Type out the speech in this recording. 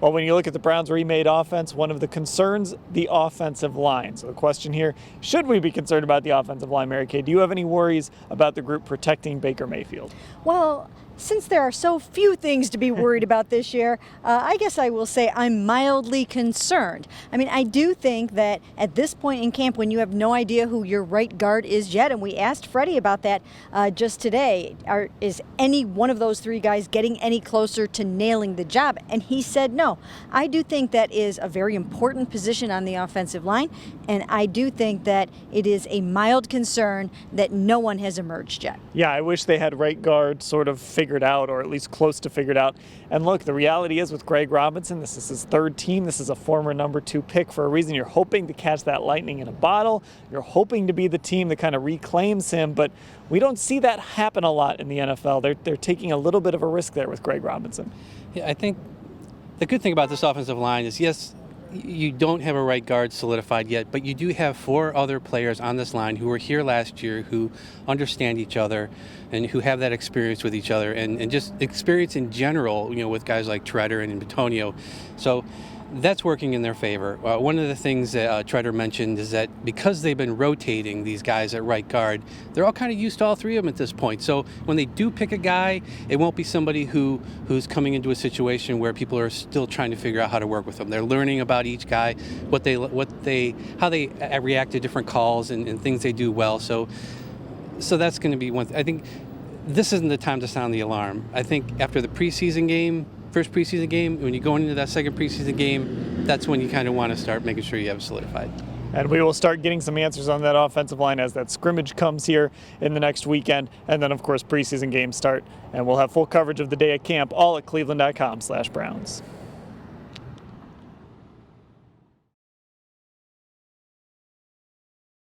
Well, when you look at the Browns' remade offense, one of the concerns, the offensive line. So the question here, should we be concerned about the offensive line, Mary Kay? Do you have any worries about the group protecting Baker Mayfield? Well, since there are so few things to be worried about this year, I guess I will say I'm mildly concerned. I mean, I do think that at this point in camp, when you have no idea who your right guard is yet, and we asked Freddie about that just today, is any one of those three guys getting any closer to nailing the job? And he said no. I do think that is a very important position on the offensive line, and I do think that it is a mild concern that no one has emerged yet. Yeah, I wish they had right guard sort of figured out, or at least close to figured out. And look, the reality is with Greg Robinson, this is his third team. This is a former number 2 pick for a reason. You're hoping to catch that lightning in a bottle. You're hoping to be the team that kind of reclaims him, but we don't see that happen a lot in the NFL. They're taking a little bit of a risk there with Greg Robinson. Yeah, I think the good thing about this offensive line is, yes, you don't have a right guard solidified yet, but you do have 4 other players on this line who were here last year, who understand each other and who have that experience with each other and just experience in general, with guys like Treader and Batonio. So that's working in their favor. One of the things that Treader mentioned is that because they've been rotating these guys at right guard, they're all kind of used to all 3 of them at this point. So when they do pick a guy, it won't be somebody who's coming into a situation where people are still trying to figure out how to work with them. They're learning about each guy, how they react to different calls and things they do well. So that's going to be one. I think this isn't the time to sound the alarm. I think after the first preseason game, when you're going into that second preseason game, that's when you kind of want to start making sure you have it solidified. And we will start getting some answers on that offensive line as that scrimmage comes here in the next weekend. And then, of course, preseason games start. And we'll have full coverage of the day at camp, all at cleveland.com/Browns.